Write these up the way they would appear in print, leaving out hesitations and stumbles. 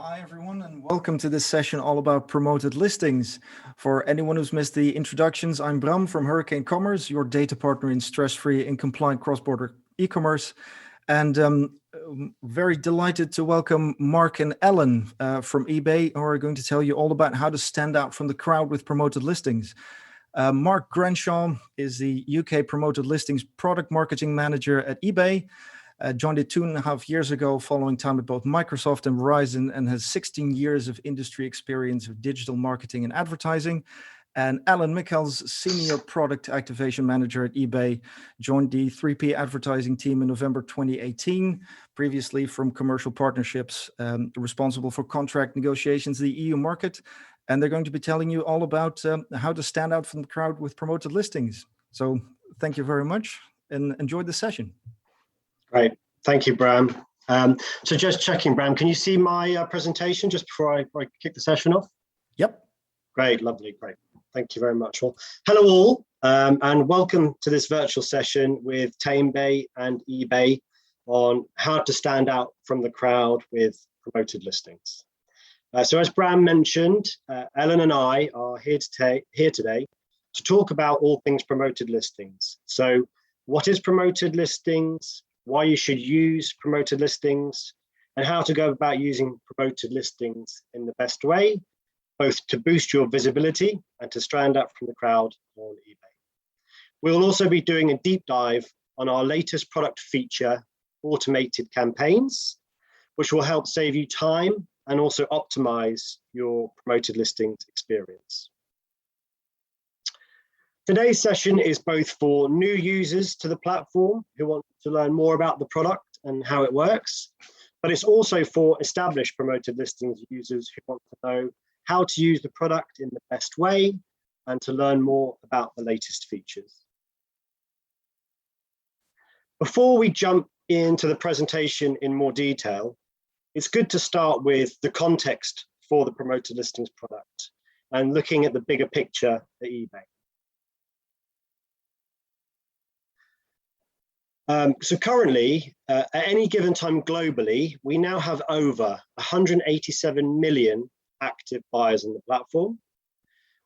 Hi, everyone, and welcome to this session all about promoted listings. For anyone who's missed the introductions, I'm Bram from Hurricane Commerce, your data partner in stress-free and compliant cross-border e-commerce. And very delighted to welcome Mark and Ellen from eBay, who are going to tell you all about how to stand out from the crowd with promoted listings. Mark Grenshaw is the UK Promoted Listings Product Marketing Manager at eBay. Joined it 2.5 years ago following time at both Microsoft and Verizon, and has 16 years of industry experience of digital marketing and advertising. And Alan Michels, Senior Product Activation Manager at eBay, joined the 3P advertising team in November 2018, previously from commercial partnerships, responsible for contract negotiations in the EU market. And they're going to be telling you all about how to stand out from the crowd with promoted listings. So thank you very much and enjoy the session. Great, thank you, Bram. So just checking, Bram, can you see my presentation just before I kick the session off? Yep. Great, lovely, great. Thank you very much. Well, hello all, and welcome to this virtual session with Tamebay and eBay on how to stand out from the crowd with promoted listings. So as Bram mentioned, Ellen and I are here today to talk about all things promoted listings. So what is promoted listings? Why you should use promoted listings, and how to go about using promoted listings in the best way, both to boost your visibility and to stand out from the crowd on eBay. We'll also be doing a deep dive on our latest product feature, automated campaigns, which will help save you time and also optimize your promoted listings experience. Today's session is both for new users to the platform who want to learn more about the product and how it works, but it's also for established promoted listings users who want to know how to use the product in the best way and to learn more about the latest features. Before we jump into the presentation in more detail, it's good to start with the context for the promoted listings product and looking at the bigger picture at eBay. So currently, at any given time globally, we now have over 187 million active buyers on the platform.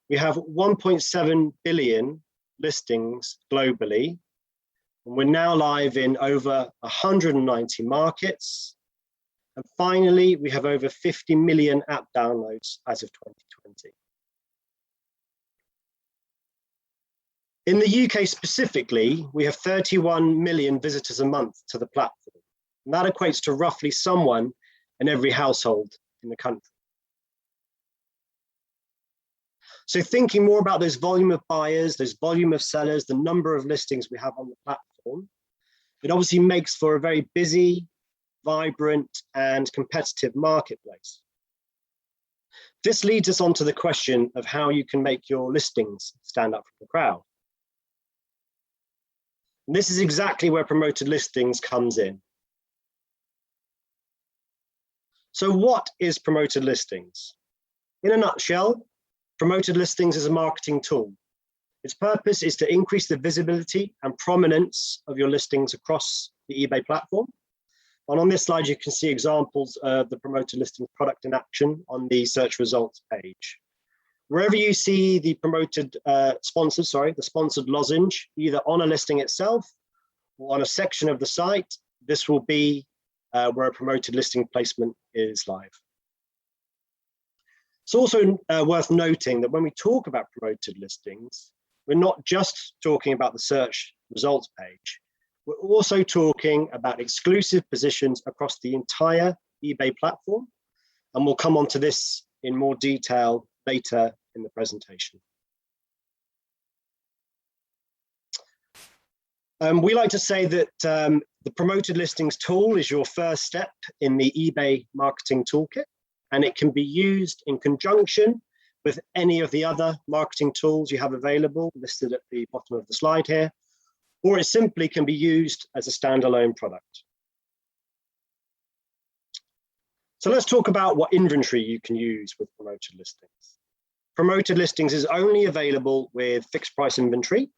We have 1.7 billion listings globally, and we're now live in over 190 markets. And finally, we have over 50 million app downloads as of 2020. In the UK specifically, we have 31 million visitors a month to the platform. And that equates to roughly someone in every household in the country. So thinking more about this volume of buyers, this volume of sellers, the number of listings we have on the platform, it obviously makes for a very busy, vibrant, and competitive marketplace. This leads us on to the question of how you can make your listings stand out from the crowd. And this is exactly where promoted listings comes in. So what is promoted listings? In a nutshell, promoted listings is a marketing tool. Its purpose is to increase the visibility and prominence of your listings across the eBay platform. And on this slide, you can see examples of the promoted listings product in action on the search results page. Wherever you see the promoted the sponsored lozenge, either on a listing itself or on a section of the site, this will be where a promoted listing placement is live. It's also worth noting that when we talk about promoted listings, we're not just talking about the search results page. We're also talking about exclusive positions across the entire eBay platform. And we'll come on to this in more detail later in the presentation. We like to say that the promoted listings tool is your first step in the eBay marketing toolkit, and it can be used in conjunction with any of the other marketing tools you have available listed at the bottom of the slide here, or it simply can be used as a standalone product. So let's talk about what inventory you can use with promoted listings. Promoted listings is only available with fixed price inventory.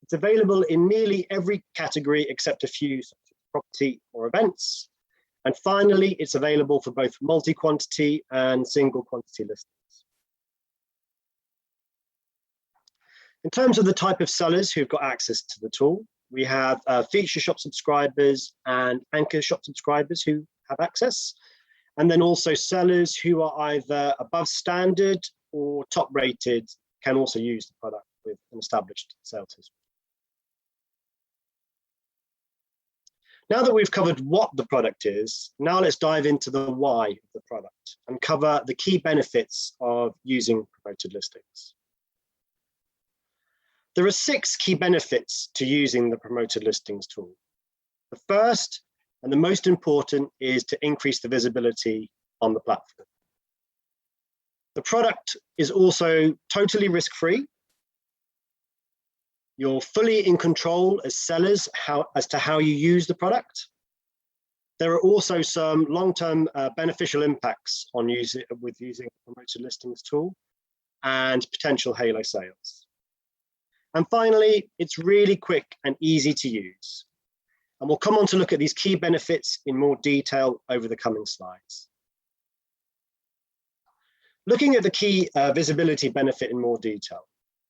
It's available in nearly every category except a few, such as property or events. And finally, it's available for both multi-quantity and single quantity listings. In terms of the type of sellers who've got access to the tool, we have feature shop subscribers and anchor shop subscribers who have access. And then also sellers who are either above standard or top rated can also use the product with an established sales history. Now that we've covered what the product is, now let's dive into the why of the product and cover the key benefits of using promoted listings. There are 6 key benefits to using the promoted listings tool. The first and the most important is to increase the visibility on the platform. The product is also totally risk-free. You're fully in control as sellers as to how you use the product. There are also some long-term beneficial impacts on using the promoted listings tool and potential halo sales. And finally, it's really quick and easy to use. And we'll come on to look at these key benefits in more detail over the coming slides. Looking at the key visibility benefit in more detail,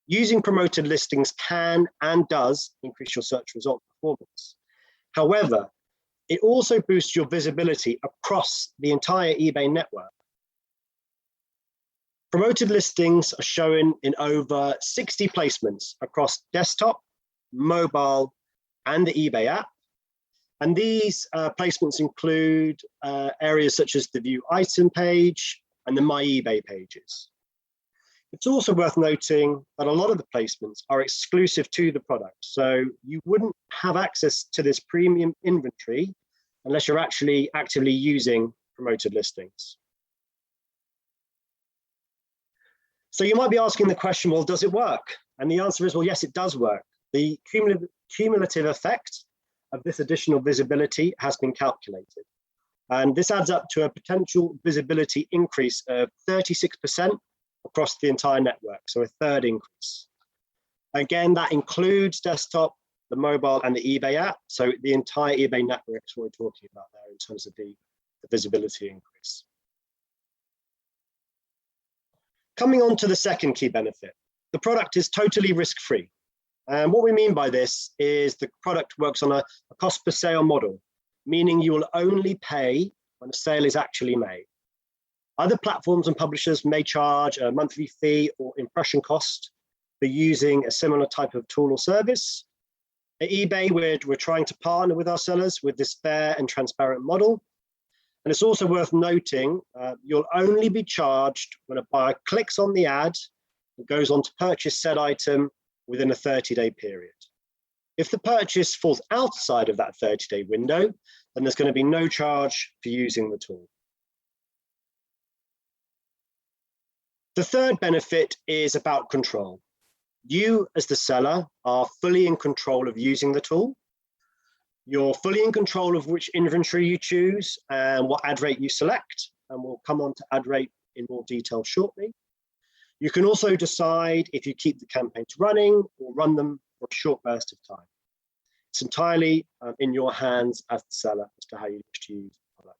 using promoted listings can and does increase your search result performance. However, it also boosts your visibility across the entire eBay network. Promoted listings are shown in over 60 placements across desktop, mobile, and the eBay app. And these placements include areas such as the View Item page and the My eBay pages. It's also worth noting that a lot of the placements are exclusive to the product, so you wouldn't have access to this premium inventory unless you're actually actively using promoted listings. So you might be asking the question, well, does it work? And the answer is, well, yes, it does work. The cumulative effect of this additional visibility has been calculated. And this adds up to a potential visibility increase of 36% across the entire network, so a third increase. Again, that includes desktop, the mobile, and the eBay app. So the entire eBay network is what we're talking about there in terms of the visibility increase. Coming on to the second key benefit, the product is totally risk-free. And what we mean by this is the product works on a cost per sale model, meaning you will only pay when a sale is actually made. Other platforms and publishers may charge a monthly fee or impression cost for using a similar type of tool or service. At eBay, we're trying to partner with our sellers with this fair and transparent model. And it's also worth noting, you'll only be charged when a buyer clicks on the ad and goes on to purchase said item within a 30-day period. If the purchase falls outside of that 30-day window, then there's going to be no charge for using the tool. The third benefit is about control. You, as the seller, are fully in control of using the tool. You're fully in control of which inventory you choose and what ad rate you select, and we'll come on to ad rate in more detail shortly. You can also decide if you keep the campaigns running or run them for a short burst of time. It's entirely in your hands as the seller as to how you wish to use the product.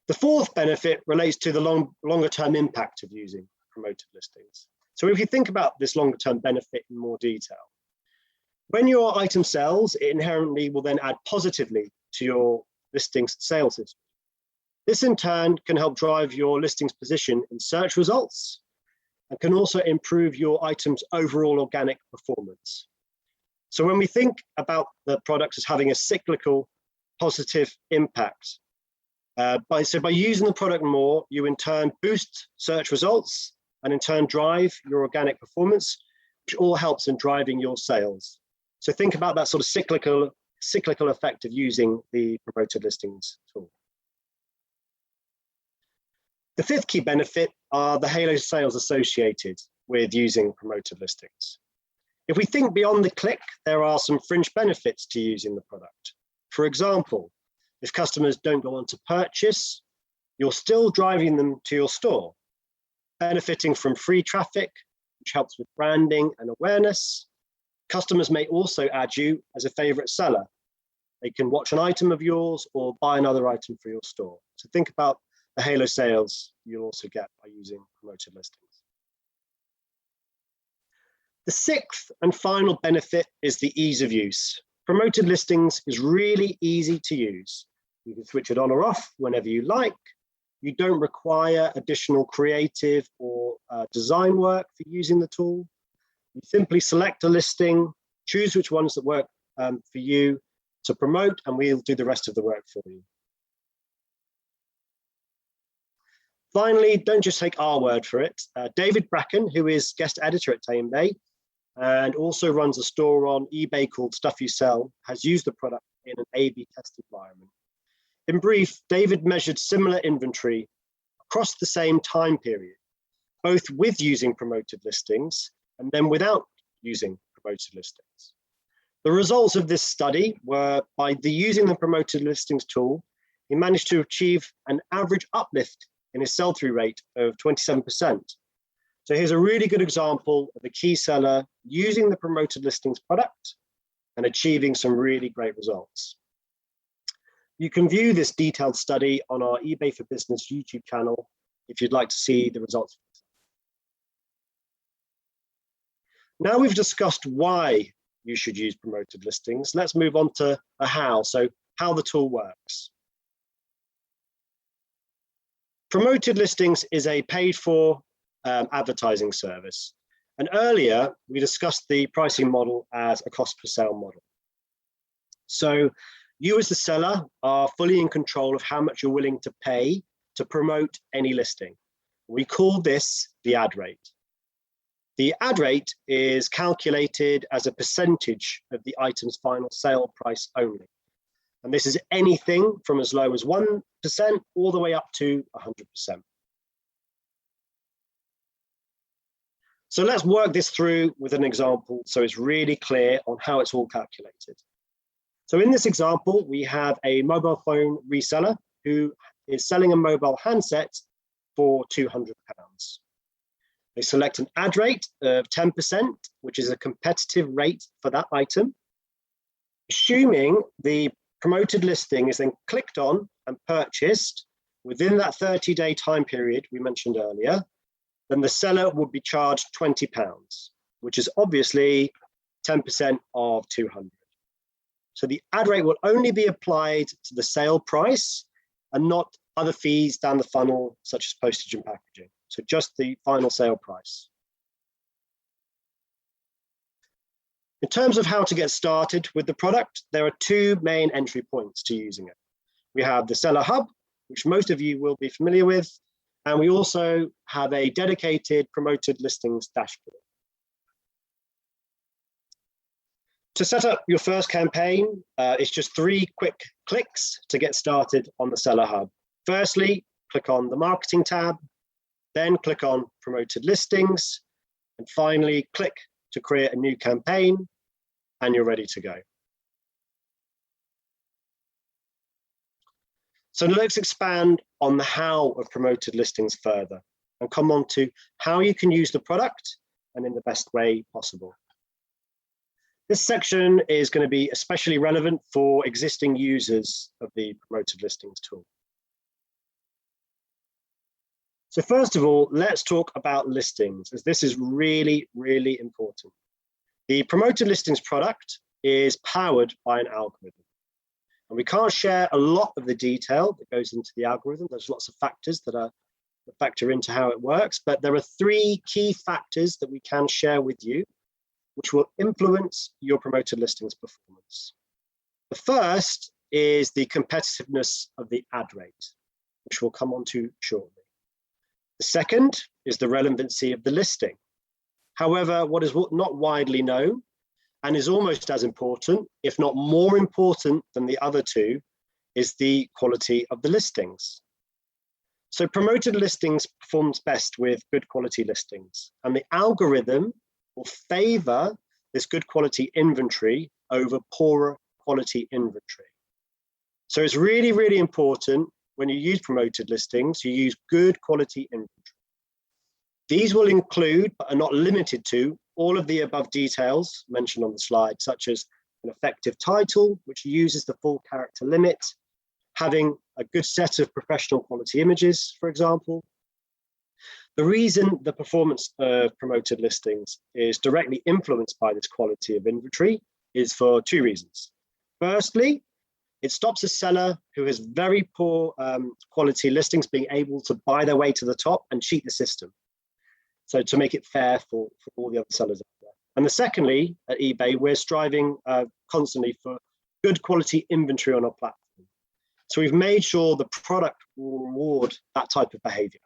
The fourth benefit relates to the longer term impact of using promoted listings. So if you think about this longer term benefit in more detail, when your item sells, it inherently will then add positively to your listings sales history. This in turn can help drive your listings position in search results and can also improve your item's overall organic performance. So when we think about the product as having a cyclical positive impact, by using the product more, you in turn boost search results and in turn drive your organic performance, which all helps in driving your sales. So think about that sort of cyclical effect of using the promoted listings tool. The fifth key benefit are the halo sales associated with using promoted listings. If we think beyond the click, there are some fringe benefits to using the product. For example, if customers don't go on to purchase, you're still driving them to your store, benefiting from free traffic, which helps with branding and awareness. Customers may also add you as a favorite seller. They can watch an item of yours or buy another item for your store. So think about the halo sales you'll also get by using promoted listings. The sixth and final benefit is the ease of use. Promoted listings is really easy to use. You can switch it on or off whenever you like. You don't require additional creative or design work for using the tool. You simply select a listing, choose which ones that work for you to promote, and we'll do the rest of the work for you. Finally, don't just take our word for it. David Bracken, who is guest editor at Tamebay and also runs a store on eBay called Stuff You Sell, has used the product in an A/B test environment. In brief, David measured similar inventory across the same time period, both with using promoted listings and then without using promoted listings. The results of this study were by using the promoted listings tool, he managed to achieve an average uplift in his sell-through rate of 27%. So here's a really good example of a key seller using the promoted listings product and achieving some really great results. You can view this detailed study on our eBay for Business YouTube channel if you'd like to see the results. Now we've discussed why you should use promoted listings. Let's move on to the how, so how the tool works. Promoted listings is a paid-for advertising service. And earlier, we discussed the pricing model as a cost per sale model. So you as the seller are fully in control of how much you're willing to pay to promote any listing. We call this the ad rate. The ad rate is calculated as a percentage of the item's final sale price only. And this is anything from as low as 1% all the way up to 100%. So let's work this through with an example so it's really clear on how it's all calculated. So in this example, we have a mobile phone reseller who is selling a mobile handset for £200. They select an ad rate of 10%, which is a competitive rate for that item. Assuming the promoted listing is then clicked on and purchased within that 30-day time period we mentioned earlier, then the seller would be charged £20, which is obviously 10% of 200. So the ad rate will only be applied to the sale price and not other fees down the funnel, such as postage and packaging. So just the final sale price. In terms of how to get started with the product, there are two main entry points to using it. We have the Seller Hub, which most of you will be familiar with, and we also have a dedicated promoted listings dashboard. To set up your first campaign, it's just 3 quick clicks to get started on the Seller Hub. Firstly, click on the Marketing tab, then click on Promoted Listings, and finally click to create a new campaign, and you're ready to go. So let's expand on the how of promoted listings further and come on to how you can use the product and in the best way possible. This section is going to be especially relevant for existing users of the promoted listings tool. So first of all, let's talk about listings, as this is really, really important. The promoted listings product is powered by an algorithm. And we can't share a lot of the detail that goes into the algorithm. There's lots of factors that factor into how it works, but there are 3 key factors that we can share with you, which will influence your promoted listings performance. The first is the competitiveness of the ad rate, which we'll come on to shortly. The second is the relevancy of the listing. However, what is not widely known and is almost as important, if not more important than the other 2, is the quality of the listings. So promoted listings performs best with good quality listings, and the algorithm will favor this good quality inventory over poorer quality inventory. So it's really, really important when you use promoted listings, you use good quality inventory. These will include, but are not limited to, all of the above details mentioned on the slide, such as an effective title, which uses the full character limit, having a good set of professional quality images, for example. The reason the performance of promoted listings is directly influenced by this quality of inventory is for two reasons. Firstly, it stops a seller who has very poor quality listings being able to buy their way to the top and cheat the system. So to make it fair for all the other sellers out there. And secondly, at eBay, we're striving constantly for good quality inventory on our platform. So we've made sure the product will reward that type of behavior.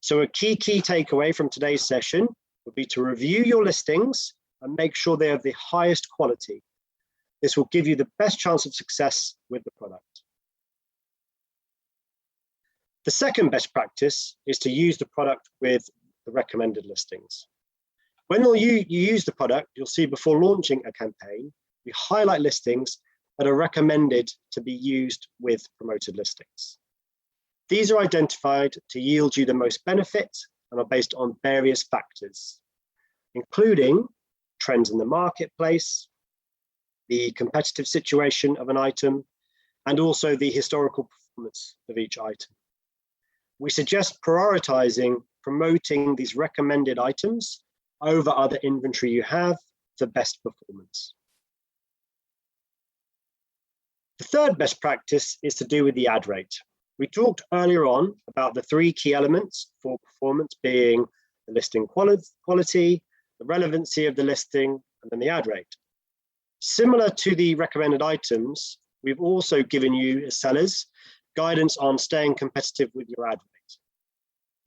So a key takeaway from today's session would be to review your listings and make sure they are of the highest quality. This will give you the best chance of success with the product. The second best practice is to use the product with the recommended listings. When you use the product, you'll see before launching a campaign, we highlight listings that are recommended to be used with promoted listings. These are identified to yield you the most benefit and are based on various factors, including trends in the marketplace, the competitive situation of an item, and also the historical performance of each item. We suggest prioritizing promoting these recommended items over other inventory you have for best performance. The third best practice is to do with the ad rate. We talked earlier on about the three key elements for performance being the listing quality, the relevancy of the listing, and then the ad rate. Similar to the recommended items, we've also given you as sellers guidance on staying competitive with your ad rate.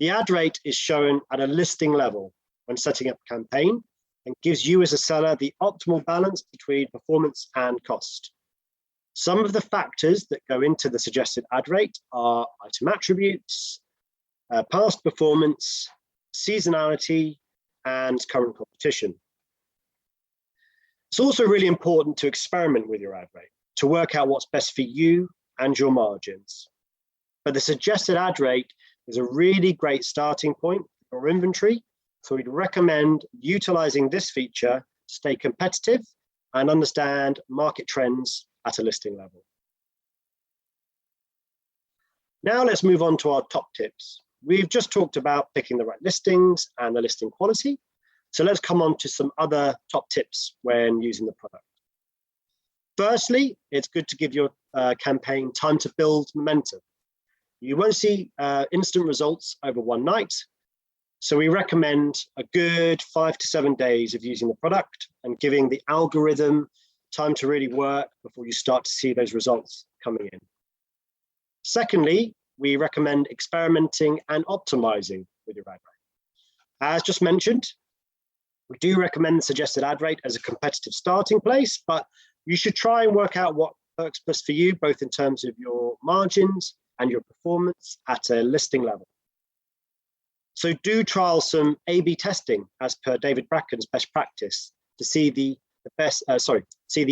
The ad rate is shown at a listing level when setting up a campaign and gives you as a seller the optimal balance between performance and cost. Some of the factors that go into the suggested ad rate are item attributes, past performance, seasonality, and current competition. It's also really important to experiment with your ad rate to work out what's best for you and your margins. But the suggested ad rate is a really great starting point for your inventory, so we'd recommend utilizing this feature to stay competitive and understand market trends at a listing level. Now let's move on to our top tips. We've just talked about picking the right listings and the listing quality. So let's come on to some other top tips when using the product. Firstly, it's good to give your campaign time to build momentum. You won't see instant results over one night. So we recommend a good 5 to 7 days of using the product and giving the algorithm time to really work before you start to see those results coming in. Secondly, we recommend experimenting and optimizing with your ad rate. As just mentioned, we do recommend the suggested ad rate as a competitive starting place, but you should try and work out what works best for you, both in terms of your margins and your performance at a listing level. So do trial some A/B testing as per David Bracken's best practice to see the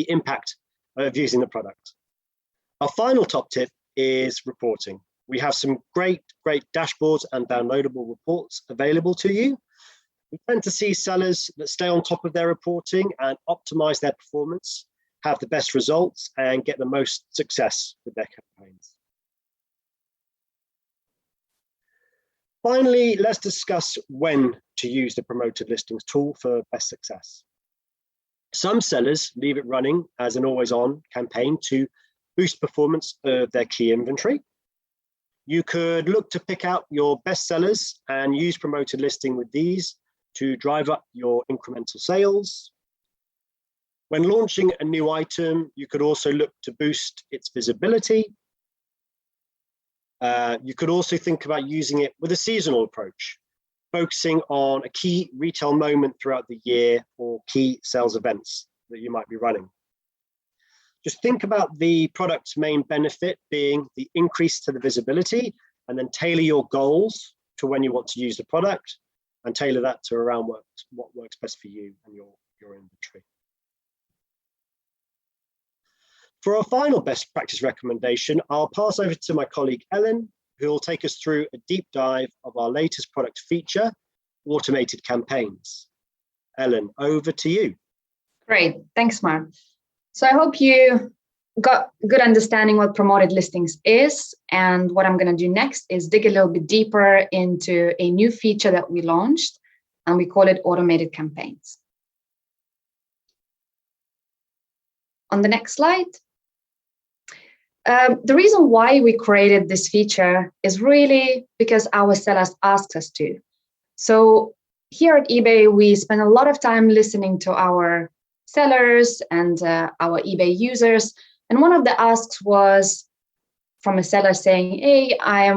impact of using the product. Our final top tip is reporting. We have some great dashboards and downloadable reports available to you. We tend to see sellers that stay on top of their reporting and optimize their performance, have the best results, and get the most success with their campaigns. Finally, let's discuss when to use the promoted listings tool for best success. Some sellers leave it running as an always-on campaign to boost performance of their key inventory. You could look to pick out your best sellers and use promoted listing with these to drive up your incremental sales. When launching a new item, you could also look to boost its visibility. You could also think about using it with a seasonal approach, focusing on a key retail moment throughout the year or key sales events that you might be running. Just think about the product's main benefit being the increase to the visibility, and then tailor your goals to when you want to use the product and tailor that to around what works best for you and your inventory. For our final best practice recommendation, I'll pass over to my colleague Ellen, who will take us through a deep dive of our latest product feature, automated campaigns. Ellen, over to you. Great, thanks, Mark. So I hope you got a good understanding what promoted listings is. And what I'm going to do next is dig a little bit deeper into a new feature that we launched, and we call it automated campaigns. On the next slide. The reason why we created this feature is really because our sellers asked us to. So here at eBay, we spend a lot of time listening to our sellers and our eBay users. And one of the asks was from a seller saying, hey, I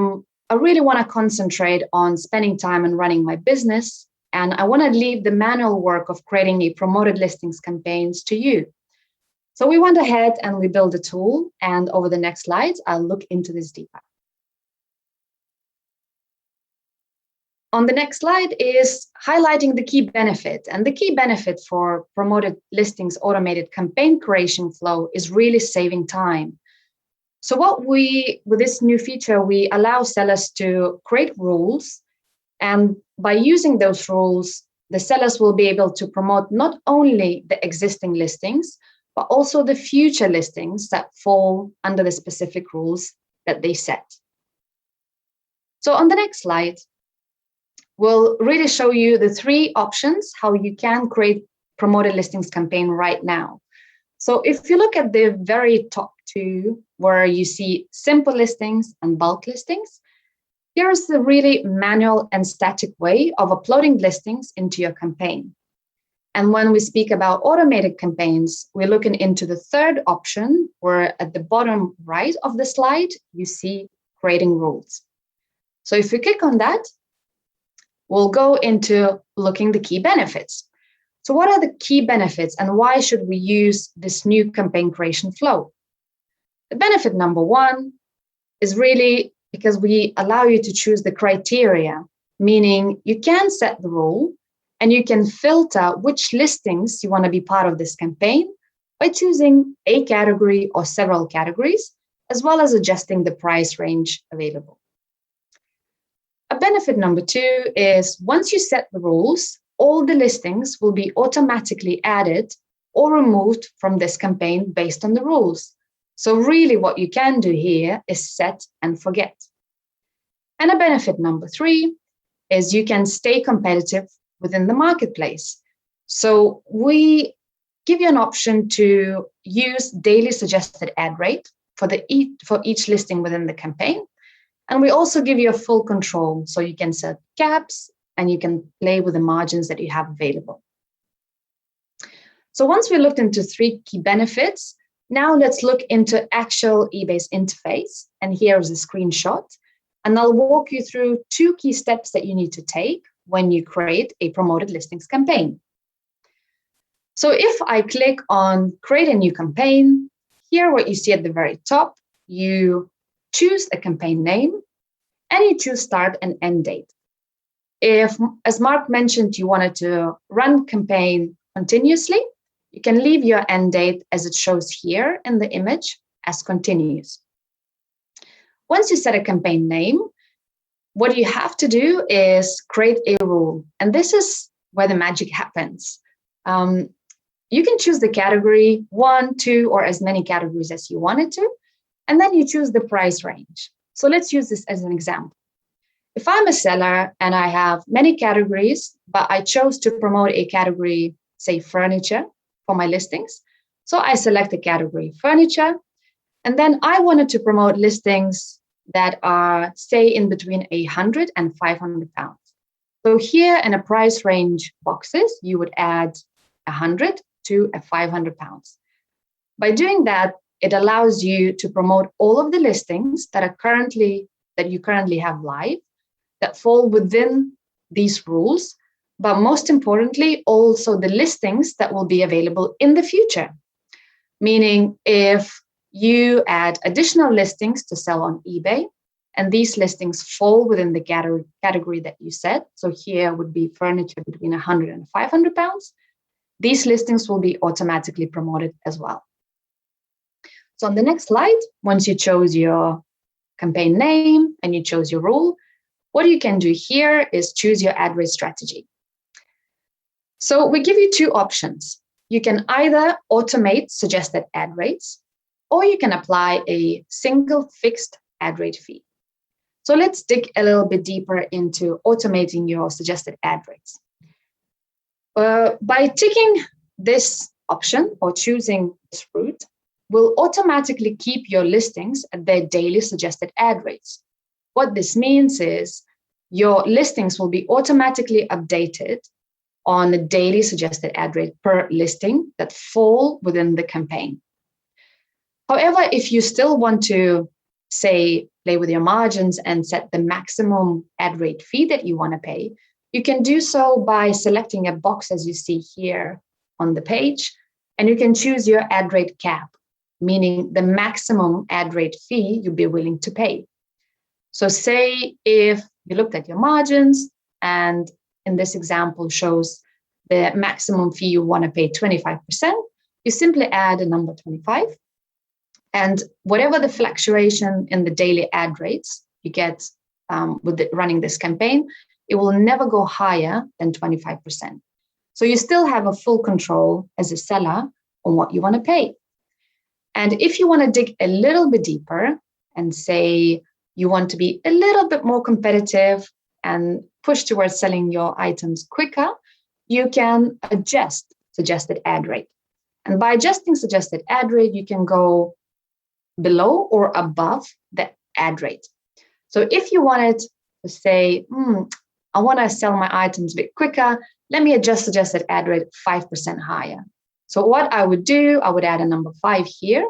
really want to concentrate on spending time and running my business. And I want to leave the manual work of creating a promoted listings campaigns to you. So we went ahead and we built a tool. And over the next slides, I'll look into this deeper. On the next slide is highlighting the key benefit. And the key benefit for promoted listings automated campaign creation flow is really saving time. So with this new feature, we allow sellers to create rules. And by using those rules, the sellers will be able to promote not only the existing listings, but also the future listings that fall under the specific rules that they set. So on the next slide, we'll really show you the 3 options how you can create promoted listings campaign right now. So if you look at the very top 2, where you see simple listings and bulk listings, here's the really manual and static way of uploading listings into your campaign. And when we speak about automated campaigns, we're looking into the 3rd option, where at the bottom right of the slide, you see creating rules. So if you click on that, we'll go into looking the key benefits. So what are the key benefits and why should we use this new campaign creation flow? The benefit number 1 is really because we allow you to choose the criteria, meaning you can set the rule and you can filter which listings you want to be part of this campaign by choosing a category or several categories, as well as adjusting the price range available. A benefit number 2 is once you set the rules, all the listings will be automatically added or removed from this campaign based on the rules. So really what you can do here is set and forget. And a benefit number 3 is you can stay competitive within the marketplace. So we give you an option to use daily suggested ad rate for each listing within the campaign. And we also give you a full control, so you can set caps and you can play with the margins that you have available. So once we looked into 3 key benefits, now let's look into actual eBay's interface. And here's a screenshot. And I'll walk you through 2 key steps that you need to take when you create a promoted listings campaign. So if I click on create a new campaign, here what you see at the very top, you choose a campaign name and you choose start and end date. If, as Mark mentioned, you wanted to run campaign continuously, you can leave your end date as it shows here in the image as continuous. Once you set a campaign name, what you have to do is create a rule. And this is where the magic happens. You can choose the category 1, 2, or as many categories as you wanted to. And then you choose the price range. So let's use this as an example. If I'm a seller and I have many categories, but I chose to promote a category, say furniture, for my listings. So I select the category furniture. And then I wanted to promote listings that are, say, in between 100 and 500 pounds. So here in a price range boxes, you would add 100 to 500 pounds. By doing that, it allows you to promote all of the listings that you currently have live that fall within these rules, but most importantly, also the listings that will be available in the future. Meaning if you add additional listings to sell on eBay, and these listings fall within the category that you set, so here would be furniture between 100 and 500 pounds, these listings will be automatically promoted as well. So on the next slide, once you chose your campaign name and you chose your rule, what you can do here is choose your ad rate strategy. So we give you 2 options. you can either automate suggested ad rates, or you can apply a single fixed ad rate fee. So let's dig a little bit deeper into automating your suggested ad rates. By ticking this option or choosing this route, will automatically keep your listings at their daily suggested ad rates. What this means is your listings will be automatically updated on a daily suggested ad rate per listing that fall within the campaign. However, if you still want to, say, play with your margins and set the maximum ad rate fee that you want to pay, you can do so by selecting a box as you see here on the page, and you can choose your ad rate cap, meaning the maximum ad rate fee you'd be willing to pay. So say if you looked at your margins, and in this example shows the maximum fee you want to pay 25%, you simply add a number 25. And whatever the fluctuation in the daily ad rates you get with running this campaign, it will never go higher than 25%. So you still have a full control as a seller on what you want to pay. And if you want to dig a little bit deeper and say you want to be a little bit more competitive and push towards selling your items quicker, you can adjust suggested ad rate. And by adjusting suggested ad rate, you can go below or above the ad rate. So if you wanted to say, I want to sell my items a bit quicker, let me adjust suggested ad rate 5% higher. So what I would do, I would add a number 5 here.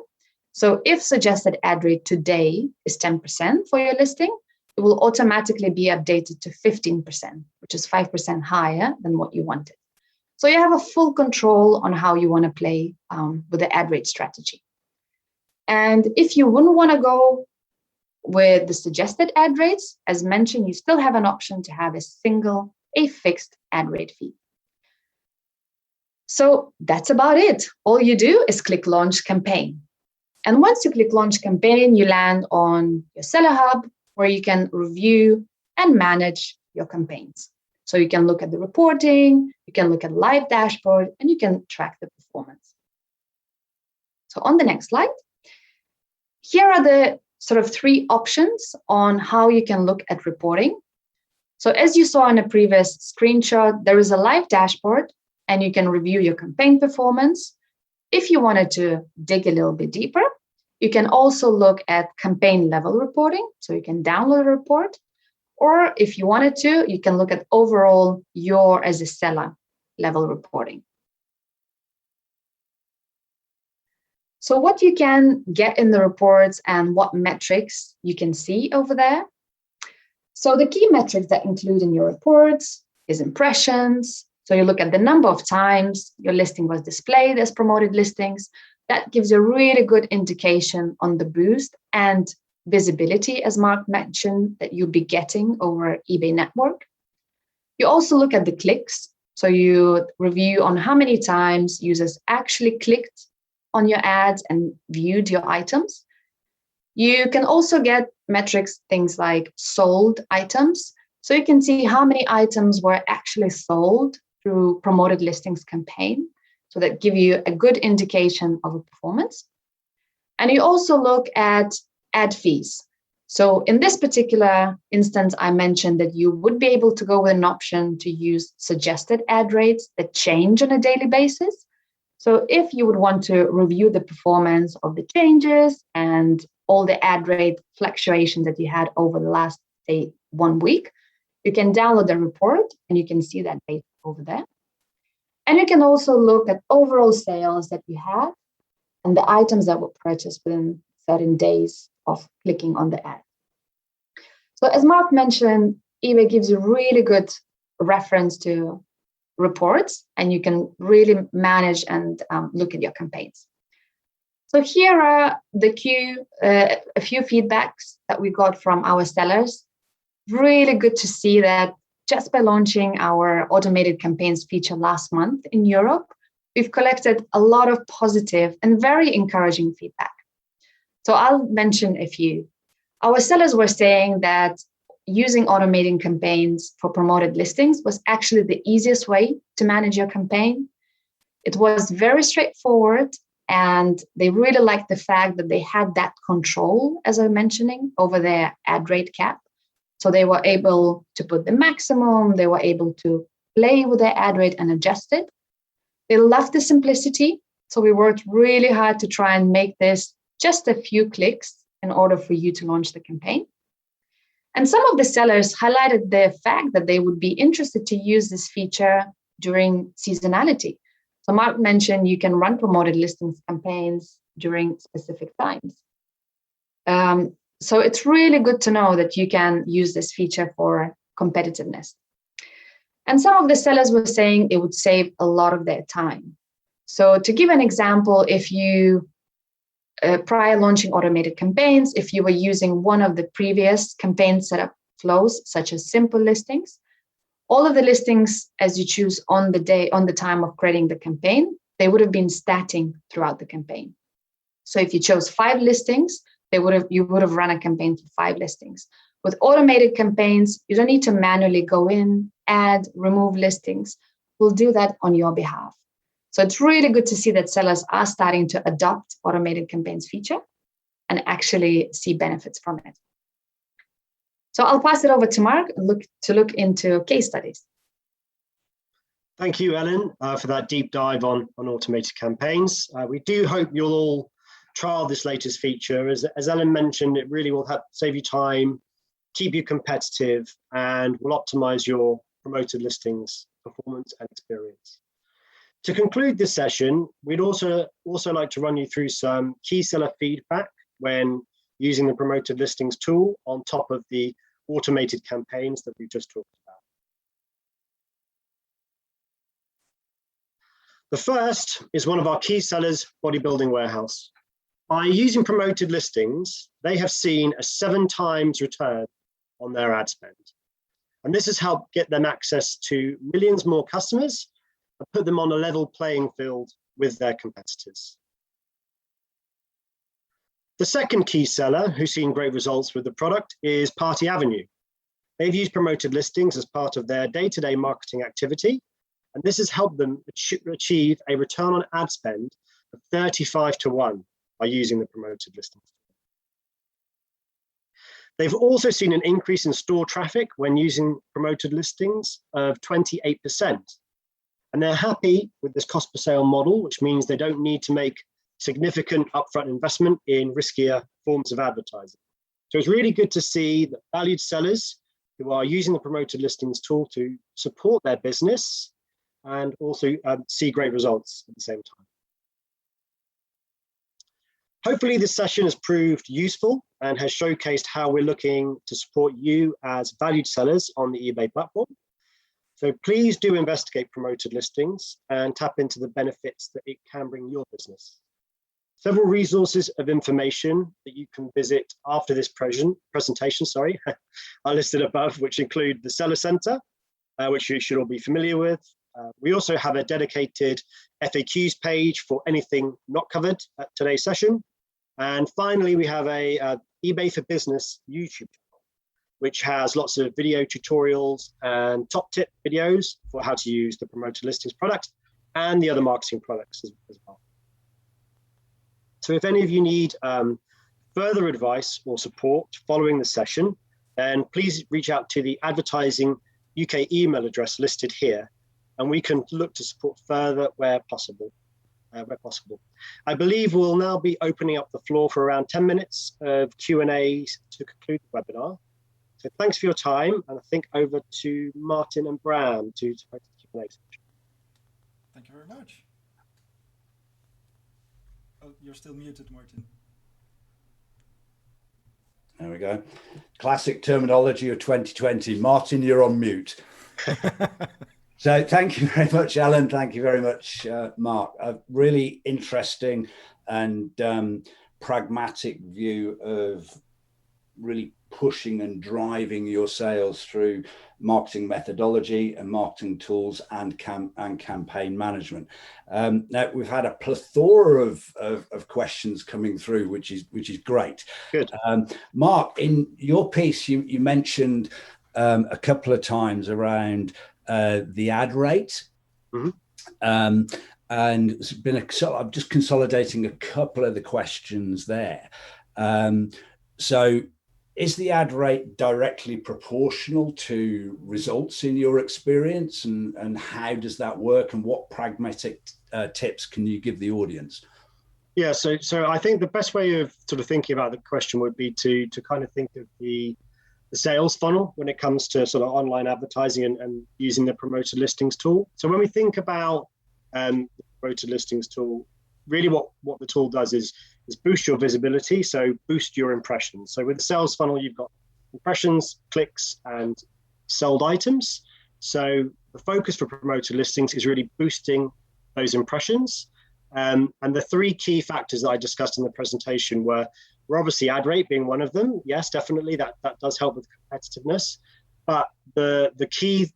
So if suggested ad rate today is 10% for your listing, it will automatically be updated to 15%, which is 5% higher than what you wanted. So you have a full control on how you want to play with the ad rate strategy. And if you wouldn't want to go with the suggested ad rates, as mentioned, you still have an option to have a fixed ad rate fee. So that's about it. All you do is click Launch Campaign. And once you click Launch Campaign, you land on your Seller Hub, where you can review and manage your campaigns. So you can look at the reporting, you can look at live dashboard, and you can track the performance. So on the next slide, here are the sort of 3 options on how you can look at reporting. So as you saw in a previous screenshot, there is a live dashboard, and you can review your campaign performance. If you wanted to dig a little bit deeper, you can also look at campaign level reporting. So you can download a report, or if you wanted to, you can look at overall your as a seller level reporting. So what you can get in the reports and what metrics you can see over there. So the key metrics that include in your reports is impressions. So you look at the number of times your listing was displayed as promoted listings. That gives you a really good indication on the boost and visibility, as Mark mentioned, that you'll be getting over eBay network. You also look at the clicks. So you review on how many times users actually clicked on your ads and viewed your items. You can also get metrics, things like sold items. So you can see how many items were actually sold through promoted listings campaign. So that give you a good indication of a performance. And you also look at ad fees. So in this particular instance, I mentioned that you would be able to go with an option to use suggested ad rates that change on a daily basis. So if you would want to review the performance of the changes and all the ad rate fluctuations that you had over the last, say, 1 week, you can download the report and you can see that data over there. And you can also look at overall sales that you have and the items that were purchased within certain days of clicking on the ad. So as Mark mentioned, eBay gives you really good reference to reports, and you can really manage and look at your campaigns. So here are a few feedbacks that we got from our sellers. Really good to see that just by launching our automated campaigns feature last month in Europe, we've collected a lot of positive and very encouraging feedback. So I'll mention a few. Our sellers were saying that using automating campaigns for promoted listings was actually the easiest way to manage your campaign. It was very straightforward, and they really liked the fact that they had that control, as I was mentioning, over their ad rate cap. So they were able to put the maximum, they were able to play with their ad rate and adjust it. They loved the simplicity. So we worked really hard to try and make this just a few clicks in order for you to launch the campaign. And some of the sellers highlighted the fact that they would be interested to use this feature during seasonality. So Mark mentioned you can run promoted listings campaigns during specific times. So it's really good to know that you can use this feature for competitiveness. And some of the sellers were saying it would save a lot of their time. So to give an example, if you, prior launching automated campaigns, if you were using one of the previous campaign setup flows, such as simple listings, all of the listings as you choose on the time of creating the campaign, they would have been statting throughout the campaign. So if you chose 5 listings, you would have run a campaign for 5 listings. With automated campaigns, you don't need to manually go in, add, remove listings. We'll do that on your behalf. So it's really good to see that sellers are starting to adopt automated campaigns feature and actually see benefits from it. So I'll pass it over to Mark to look into case studies. Thank you, Ellen, for that deep dive on automated campaigns. We do hope you'll all trial this latest feature. As Ellen mentioned, it really will help save you time, keep you competitive, and will optimize your promoted listings performance and experience. To conclude this session, we'd also like to run you through some key seller feedback when using the promoted listings tool on top of the automated campaigns that we've just talked about. The first is one of our key sellers, Bodybuilding Warehouse. By using promoted listings, they have seen a 7 times return on their ad spend. And this has helped get them access to millions more customers and put them on a level playing field with their competitors. The second key seller who's seen great results with the product is Party Avenue. They've used promoted listings as part of their day-to-day marketing activity, and this has helped them achieve a return on ad spend of 35 to 1 by using the promoted listings. They've also seen an increase in store traffic when using promoted listings of 28%. And they're happy with this cost per sale model, which means they don't need to make significant upfront investment in riskier forms of advertising. So it's really good to see that valued sellers who are using the promoted listings tool to support their business and also see great results at the same time. Hopefully this session has proved useful and has showcased how we're looking to support you as valued sellers on the eBay platform. So please do investigate promoted listings and tap into the benefits that it can bring your business. Several resources of information that you can visit after this presentation are listed above, which include the Seller Center, which you should all be familiar with. We also have a dedicated FAQs page for anything not covered at today's session. And finally, we have a eBay for Business YouTube channel, which has lots of video tutorials and top tip videos for how to use the promoted listings product and the other marketing products as well. So if any of you need further advice or support following the session, then please reach out to the Advertising UK email address listed here, and we can look to support further where possible. I believe we'll now be opening up the floor for around 10 minutes of Q&A to conclude the webinar. So thanks for your time, and I think over to Martin and Bram to host the Q&A session. Thank you very much. Oh, you're still muted, Martin. There we go. Classic terminology of 2020. Martin, you're on mute. So thank you very much, Ellen. Thank you very much, Mark. A really interesting and pragmatic view of really pushing and driving your sales through marketing methodology and marketing tools and campaign management. Now we've had a plethora of questions coming through, which is great. Good. Mark, in your piece, you mentioned a couple of times around the ad rate. Mm-hmm. And it's been I'm just consolidating a couple of the questions there. So is the ad rate directly proportional to results in your experience, and how does that work, and what pragmatic tips can you give the audience? Yeah, so I think the best way of sort of thinking about the question would be to kind of think of the sales funnel when it comes to sort of online advertising and using the promoted listings tool. So when we think about the promoted listings tool, really what the tool does is boost your visibility, so boost your impressions. So with the sales funnel, you've got impressions, clicks, and sold items. So the focus for promoted listings is really boosting those impressions. And the three key factors that I discussed in the presentation were obviously ad rate being one of them. Yes, definitely, that does help with competitiveness. But the key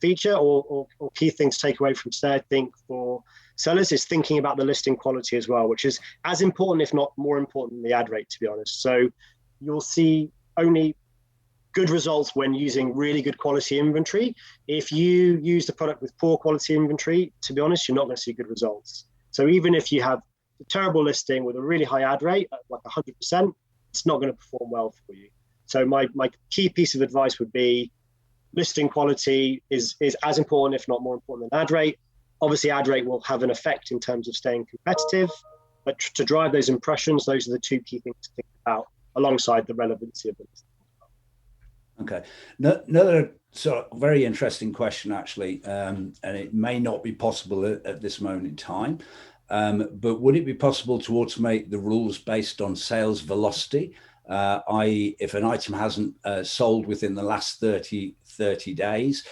feature or key thing to take away from today, I think, for sellers is thinking about the listing quality as well, which is as important, if not more important, than the ad rate, to be honest. So you'll see only good results when using really good quality inventory. If you use the product with poor quality inventory, to be honest, you're not going to see good results. So even if you have a terrible listing with a really high ad rate, like 100%, it's not going to perform well for you. So my key piece of advice would be listing quality is as important, if not more important, than ad rate. Obviously, ad rate will have an effect in terms of staying competitive, but to drive those impressions, those are the two key things to think about alongside the relevancy of the listing. Okay. Another sort of very interesting question, actually, and it may not be possible at this moment in time, but would it be possible to automate the rules based on sales velocity, i.e. if an item hasn't sold within the last 30 days,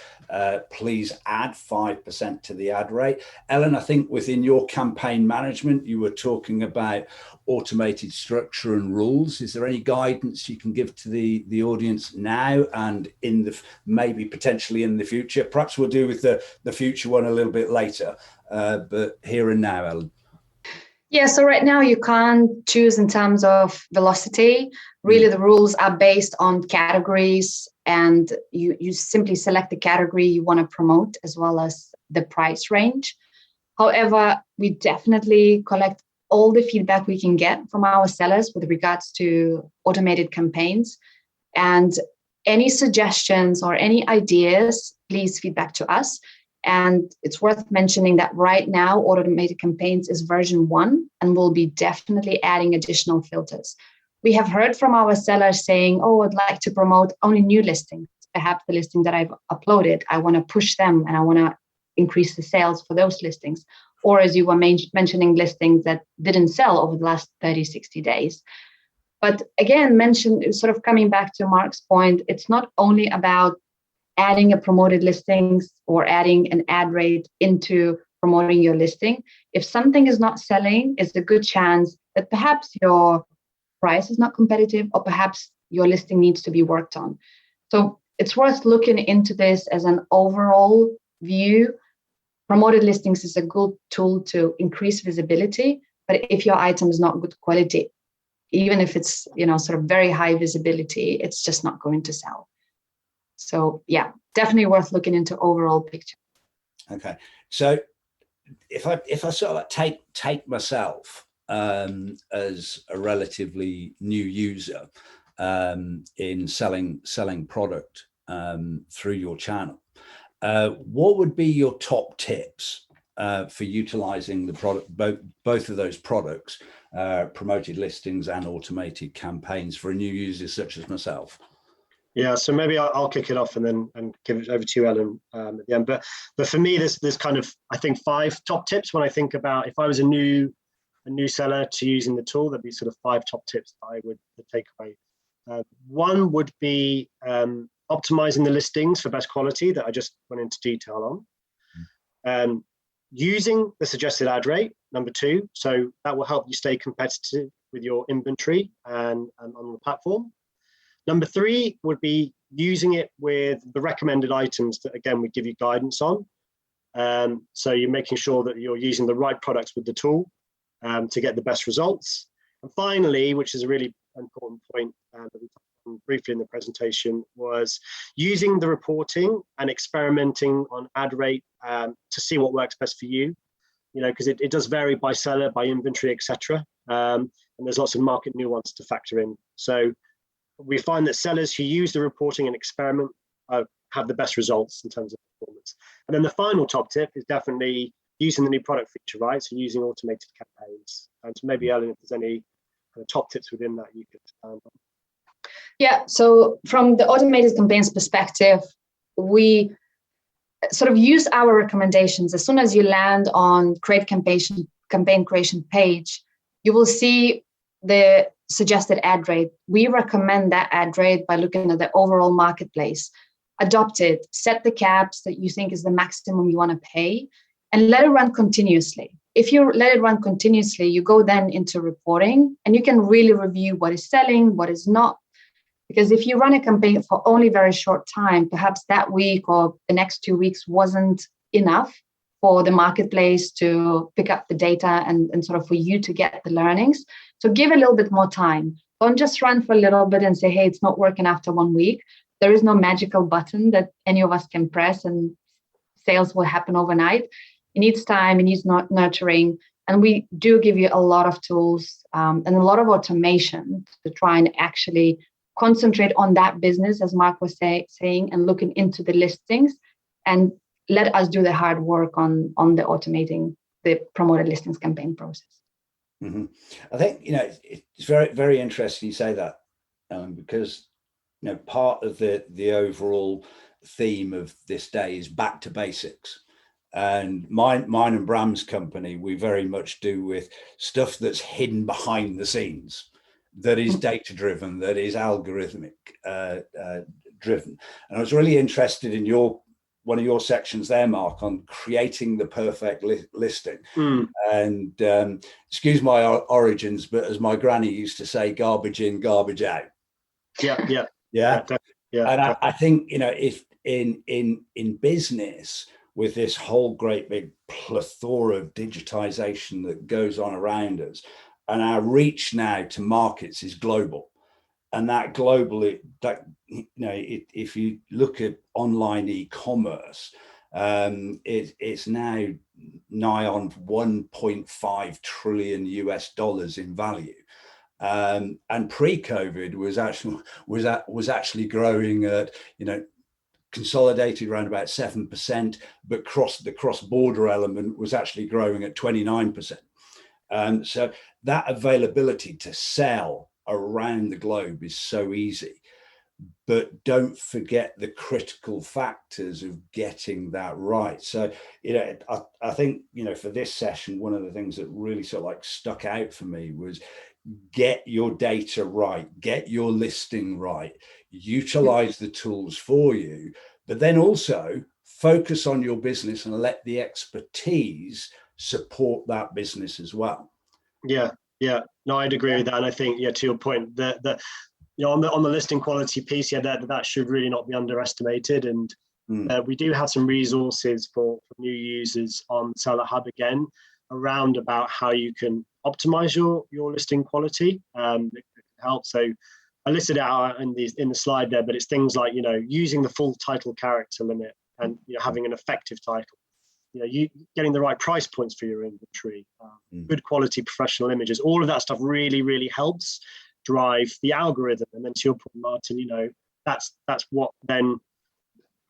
please add 5% to the ad rate? Ellen, I think within your campaign management, you were talking about automated structure and rules. Is there any guidance you can give to the audience now and in the maybe potentially in the future? Perhaps we'll do with the future one a little bit later, but here and now, Ellen. Yeah, so right now you can't choose in terms of velocity. Really, the rules are based on categories, and you simply select the category you want to promote as well as the price range. However, we definitely collect all the feedback we can get from our sellers with regards to automated campaigns. And any suggestions or any ideas, please feedback to us. And it's worth mentioning that right now, automated campaigns is version 1, and we'll be definitely adding additional filters. We have heard from our sellers saying, oh, I'd like to promote only new listings. Perhaps the listing that I've uploaded, I want to push them and I want to increase the sales for those listings. Or as you were mentioning, listings that didn't sell over the last 30, 60 days. But again, sort of coming back to Mark's point, it's not only about adding a promoted listings or adding an ad rate into promoting your listing. If something is not selling, it's a good chance that perhaps your price is not competitive or perhaps your listing needs to be worked on. So it's worth looking into this as an overall view. Promoted listings is a good tool to increase visibility, but if your item is not good quality, even if it's sort of very high visibility, it's just not going to sell. So yeah, definitely worth looking into overall picture. Okay, so if I sort of take myself as a relatively new user in selling product through your channel, what would be your top tips for utilizing the product, both of those products, promoted listings and automated campaigns, for a new user such as myself? Yeah, so maybe I'll kick it off and give it over to you, Ellen, at the end. But for me, there's kind of, I think, 5 top tips when I think about if I was a new seller to using the tool. There'd be sort of 5 top tips that I would take away. One would be optimizing the listings for best quality that I just went into detail on. Using the suggested ad rate, number 2. So that will help you stay competitive with your inventory and on the platform. Number 3 would be using it with the recommended items that, again, we give you guidance on. So you're making sure that you're using the right products with the tool to get the best results. And finally, which is a really important point that we touched on briefly in the presentation, was using the reporting and experimenting on ad rate to see what works best for you. because it does vary by seller, by inventory, etc. And there's lots of market nuance to factor in. So we find that sellers who use the reporting and experiment have the best results in terms of performance. And then the final top tip is definitely using the new product feature, right? So using automated campaigns. And so maybe, Ellen, if there's any kind of top tips within that you could expand on. Yeah, so from the automated campaigns perspective, we sort of use our recommendations. As soon as you land on create campaign creation page, you will see the suggested ad rate. We recommend that ad rate by looking at the overall marketplace. Adopt it, set the caps that you think is the maximum you want to pay, and let it run continuously. If you let it run continuously, you go then into reporting, and you can really review what is selling, what is not. Because if you run a campaign for only very short time, perhaps that week or the next 2 weeks wasn't enough for the marketplace to pick up the data and sort of for you to get the learnings. So give a little bit more time. Don't just run for a little bit and say, hey, it's not working after 1 week. There is no magical button that any of us can press and sales will happen overnight. It needs time, it needs nurturing. And we do give you a lot of tools and a lot of automation to try and actually concentrate on that business, as Mark was saying, and looking into the listings, and let us do the hard work on the automating the promoted listings campaign process. Mm-hmm. I think, it's very, very interesting you say that, because, part of the overall theme of this day is back to basics. And mine and Bram's company, we very much do with stuff that's hidden behind the scenes, that is data driven, that is algorithmic driven. And I was really interested in one of your sections there, Mark, on creating the perfect listing. And excuse my origins, but as my granny used to say, garbage in, garbage out. Yeah. And I think, if in business, with this whole great big plethora of digitization that goes on around us, and our reach now to markets is global, and that global, if you look at online e-commerce, it's now nigh on 1.5 trillion US dollars in value, and pre-COVID was actually growing at consolidated around about 7%, but the cross-border element was actually growing at 29%. So that availability to sell around the globe is so easy, but don't forget the critical factors of getting that right. So, I think, for this session, one of the things that really sort of like stuck out for me was get your data right, get your listing right, utilize the tools for you, but then also focus on your business and let the expertise support that business as well. Yeah. No, I'd agree with that. And I think, to your point, that on the listing quality piece, that should really not be underestimated. And we do have some resources for new users on Seller Hub again, around about how you can optimize your listing quality. It can help. So I listed it out in the slide there, but it's things like, using the full title character limit and having an effective title. You getting the right price points for your inventory, good quality professional images, all of that stuff really, really helps drive the algorithm. And then to your point, Martin, that's what then,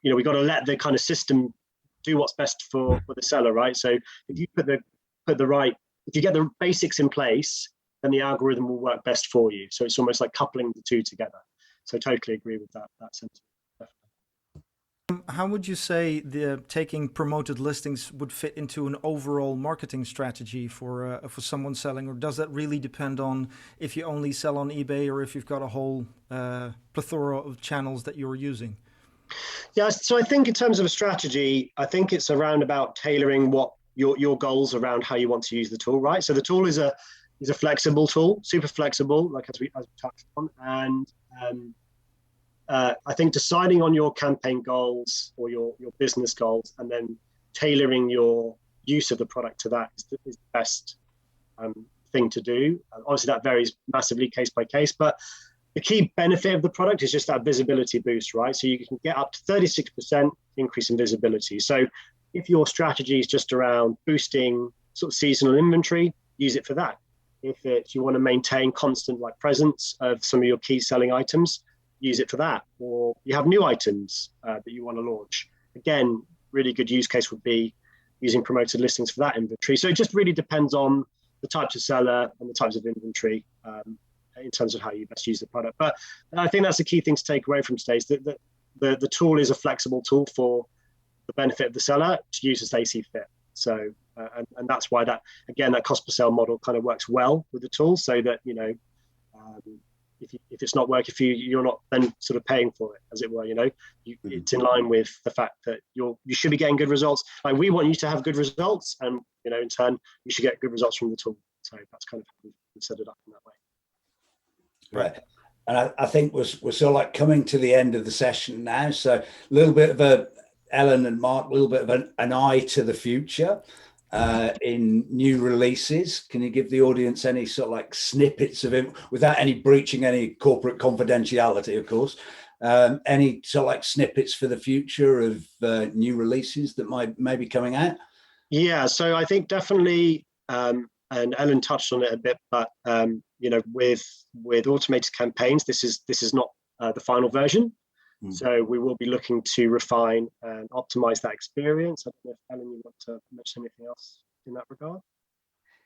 we got to let the kind of system do what's best for the seller, right? So if you if you get the basics in place, then the algorithm will work best for you. So it's almost like coupling the two together. So totally agree with that sentiment. How would you say taking promoted listings would fit into an overall marketing strategy for someone selling, or does that really depend on if you only sell on eBay or if you've got a whole plethora of channels that you're using? Yeah, so I think in terms of a strategy, I think it's around about tailoring what your goals around how you want to use the tool, right? So the tool is a flexible tool, super flexible, like as we touched on, and I think deciding on your campaign goals or your business goals, and then tailoring your use of the product to that is the best thing to do. Obviously, that varies massively case by case, but the key benefit of the product is just that visibility boost, right? So you can get up to 36% increase in visibility. So if your strategy is just around boosting sort of seasonal inventory, use it for that. If it's you want to maintain constant like presence of some of your key selling items, use it for that. Or you have new items that you want to launch. Again, really good use case would be using promoted listings for that inventory. So it just really depends on the types of seller and the types of inventory in terms of how you best use the product. But I think that's a key thing to take away from today, is that the tool is a flexible tool for the benefit of the seller to use as they see fit. So and that's why that, again, that cost per sale model kind of works well with the tool, so that, you know, if it's not working for you, you're not then sort of paying for it, as it were. You know, it's in line with the fact that you should be getting good results. Like, we want you to have good results, and, you know, in turn, you should get good results from the tool. So that's kind of how we set it up in that way. Right. And I think we're sort of like coming to the end of the session now. So a little bit of Ellen and Mark, a little bit of an eye to the future in new releases. Can you give the audience any sort of like snippets of it, without any breaching any corporate confidentiality, of course, any sort of like snippets for the future of new releases that may be coming out? Yeah, so I think definitely, and Ellen touched on it a bit, but you know, with automated campaigns, this is not the final version. So we will be looking to refine and optimize that experience. I don't know if, Ellen, you want to mention anything else in that regard?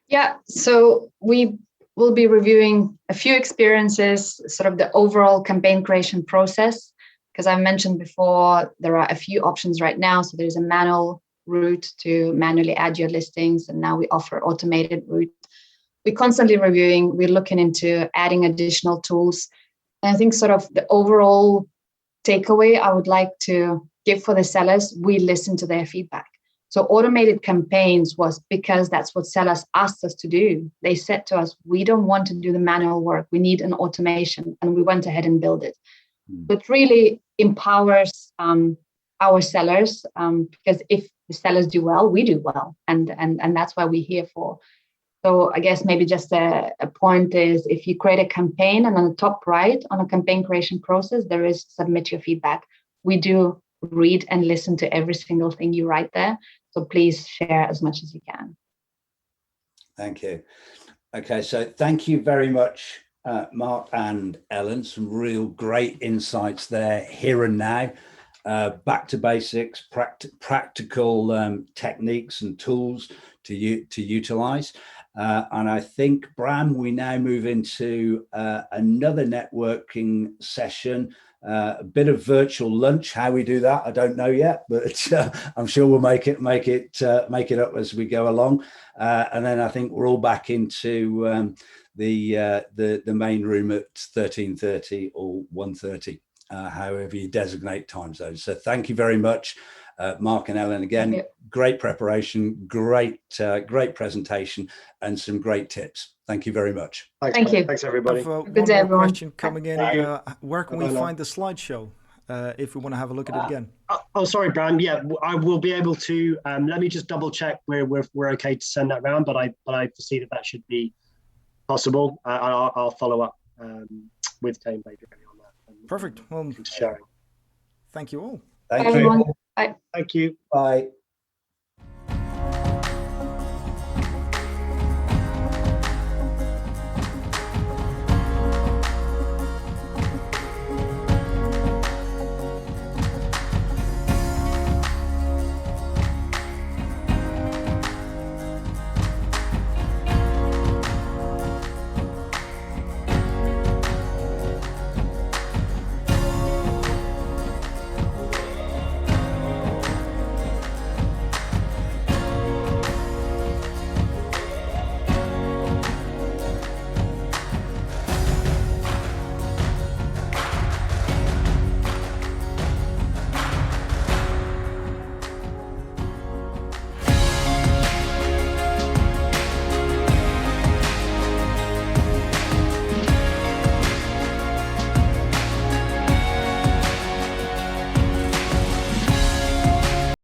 Yeah, so we will be reviewing a few experiences, sort of the overall campaign creation process, because I mentioned before, there are a few options right now. So there's a manual route to manually add your listings, and now we offer automated route. We're constantly reviewing, we're looking into adding additional tools. And I think sort of the overall takeaway I would like to give for the sellers, we listen to their feedback. So automated campaigns was because that's what sellers asked us to do. They said to us, we don't want to do the manual work. We need an automation. And we went ahead and built it. It really empowers our sellers, because if the sellers do well, we do well. And that's why we're here for. So I guess maybe just a point is, if you create a campaign, and on the top right on a campaign creation process, there is submit your feedback. We do read and listen to every single thing you write there. So please share as much as you can. Thank you. Okay, so thank you very much, Mark and Ellen. Some real great insights there, here and now. Back to basics, practical techniques and tools to utilize. And I think, Bram, we now move into another networking session, a bit of virtual lunch. How we do that, I don't know yet, but I'm sure we'll make it up as we go along. And then I think we're all back into the main room at 13:30 or 1:30, however you designate time zones. So thank you very much, Mark and Ellen. Again, great preparation, great presentation, and some great tips. Thank you very much. Thank you. Thanks, everybody. One Good day, more everyone. question coming in. Where can we find the slideshow if we want to have a look at it again? Oh, sorry, Bram. Yeah, I will be able to. Let me just double check we're okay to send that round, but I foresee that should be possible. I'll follow up with Tamebay on that. Perfect. Well, sharing. thank you all. Thank you. Bye. Thank you. Bye.